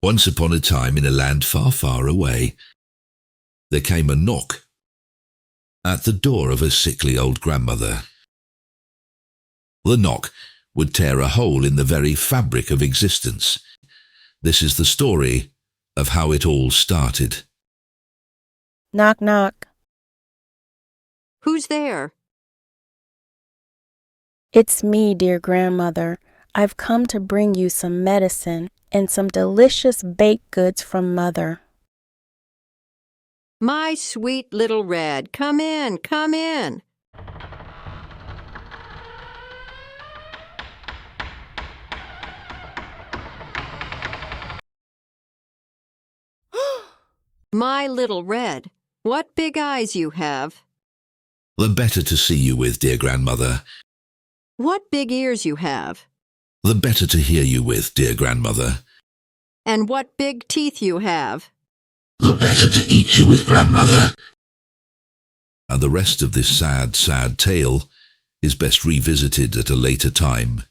Once upon a time in a land far, far away, there came a knock at the door of a sickly old grandmother. The knock would tear a hole in the very fabric of existence. This is the story of how it all started. Knock, knock. Who's there? It's me, dear grandmother. I've come to bring you some medicine and some delicious baked goods from Mother. My sweet little Red, come in, come in. My little Red, what big eyes you have. The better to see you with, dear grandmother. What big ears you have. The better to hear you with, dear grandmother. And what big teeth you have. The better to eat you with, grandmother. And the rest of this sad, sad tale is best revisited at a later time.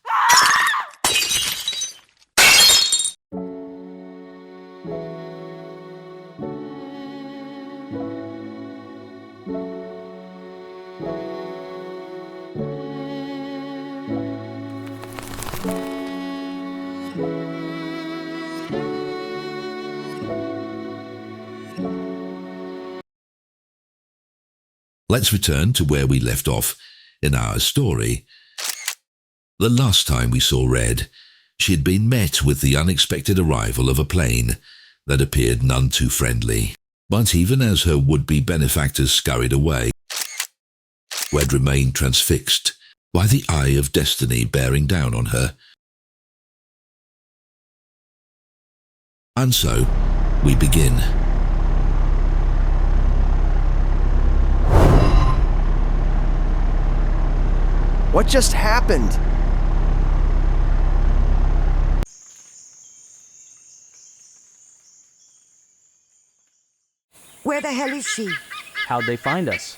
Let's return to where we left off in our story. The last time we saw Red, she had been met with the unexpected arrival of a plane that appeared none too friendly. But even as her would-be benefactors scurried away, Red remained transfixed by the eye of destiny bearing down on her. And so, we begin. What just happened? Where the hell is she? How'd they find us?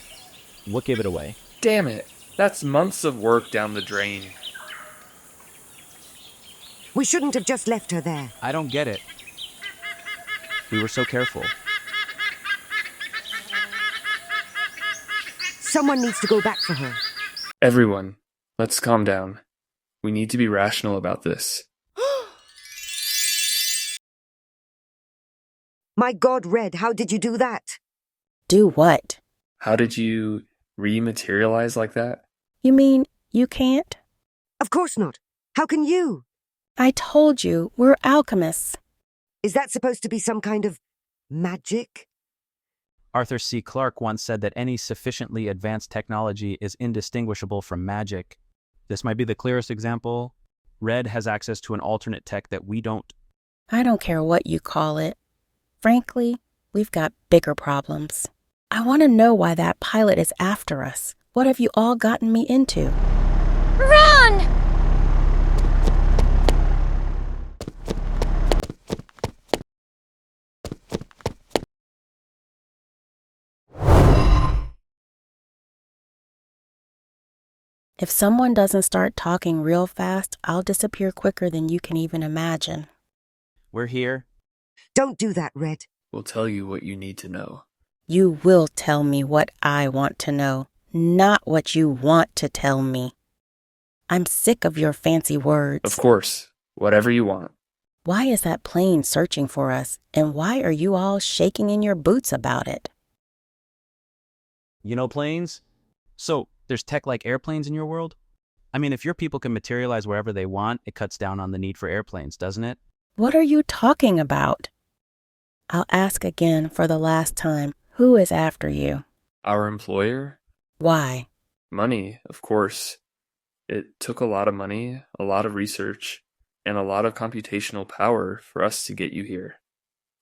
What gave it away? Damn it. That's months of work down the drain. We shouldn't have just left her there. I don't get it. We were so careful. Someone needs to go back for her. Everyone, let's calm down. We need to be rational about this. My God, Red, how did you do that? Do what? How did you rematerialize like that? You mean you can't? Of course not. How can you? I told you, we're alchemists. Is that supposed to be some kind of magic? Arthur C. Clarke once said that any sufficiently advanced technology is indistinguishable from magic. This might be the clearest example. Red has access to an alternate tech that we don't. I don't care what you call it. Frankly, we've got bigger problems. I want to know why that pilot is after us. What have you all gotten me into? Run! If someone doesn't start talking real fast, I'll disappear quicker than you can even imagine. We're here. Don't do that, Red. We'll tell you what you need to know. You will tell me what I want to know, not what you want to tell me. I'm sick of your fancy words. Of course, whatever you want. Why is that plane searching for us, and why are you all shaking in your boots about it? You know planes? So, there's tech like airplanes in your world? I mean, if your people can materialize wherever they want, it cuts down on the need for airplanes, doesn't it? What are you talking about? I'll ask again for the last time. Who is after you? Our employer? Why? Money, of course. It took a lot of money, a lot of research, and a lot of computational power for us to get you here.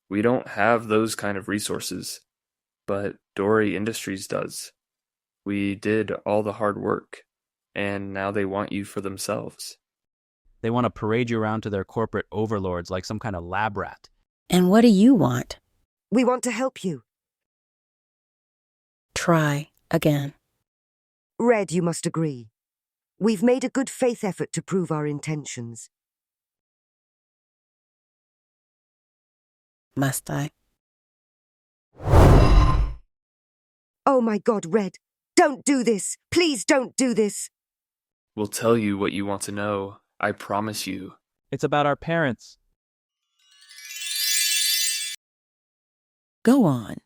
We don't have those kind of resources, but Dory Industries does. We did all the hard work, and now they want you for themselves. They want to parade you around to their corporate overlords like some kind of lab rat. And what do you want? We want to help you. Try again. Red, you must agree. We've made a good faith effort to prove our intentions. Must I? Oh my God, Red. Don't do this. Please don't do this. We'll tell you what you want to know. I promise you. It's about our parents. Go on.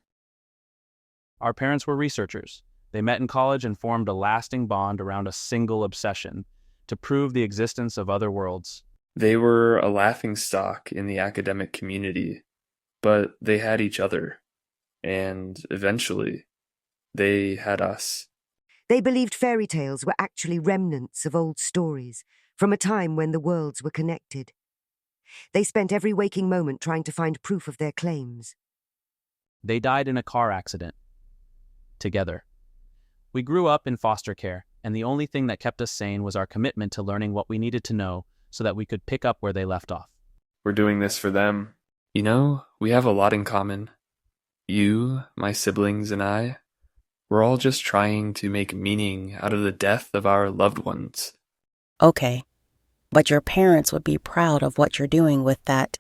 Our parents were researchers. They met in college and formed a lasting bond around a single obsession: to prove the existence of other worlds. They were a laughingstock in the academic community, but they had each other. And eventually, they had us. They believed fairy tales were actually remnants of old stories from a time when the worlds were connected. They spent every waking moment trying to find proof of their claims. They died in a car accident. Together. We grew up in foster care, and the only thing that kept us sane was our commitment to learning what we needed to know so that we could pick up where they left off. We're doing this for them. You know, we have a lot in common. You, my siblings, and I, we're all just trying to make meaning out of the death of our loved ones. Okay, but your parents would be proud of what you're doing with that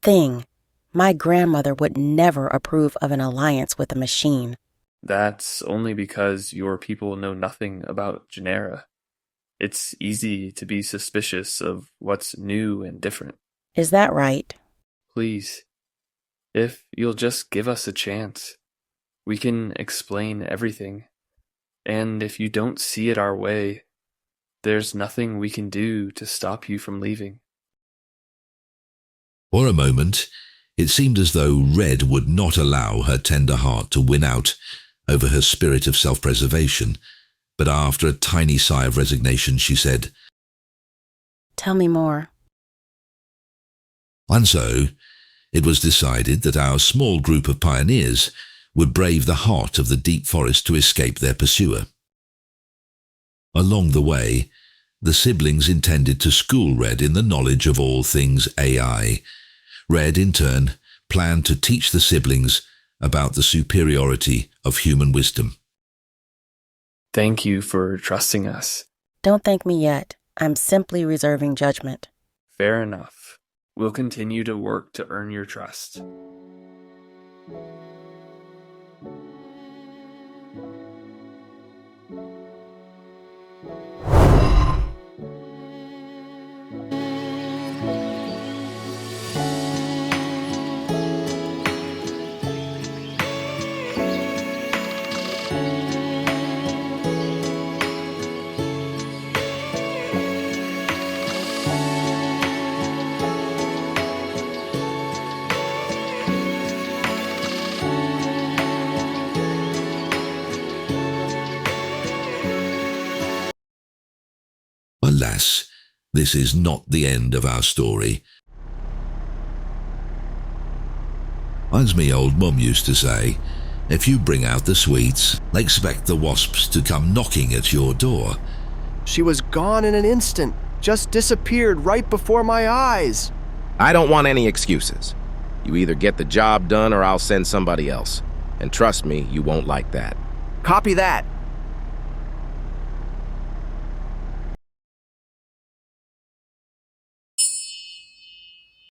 thing. My grandmother would never approve of an alliance with a machine. That's only because your people know nothing about genera. It's easy to be suspicious of what's new and different. Is that right? Please, if you'll just give us a chance, we can explain everything. And if you don't see it our way, there's nothing we can do to stop you from leaving. For a moment, it seemed as though Red would not allow her tender heart to win out over her spirit of self-preservation, but after a tiny sigh of resignation, she said, Tell me more. And so, it was decided that our small group of pioneers would brave the heart of the deep forest to escape their pursuer. Along the way, the siblings intended to school Red in the knowledge of all things AI. Red, in turn, planned to teach the siblings about the superiority of human wisdom. Thank you for trusting us. Don't thank me yet. I'm simply reserving judgment. Fair enough. We'll continue to work to earn your trust. Alas, this is not the end of our story. As me old mum used to say, if you bring out the sweets, expect the wasps to come knocking at your door. She was gone in an instant, just disappeared right before my eyes. I don't want any excuses. You either get the job done or I'll send somebody else. And trust me, you won't like that. Copy that.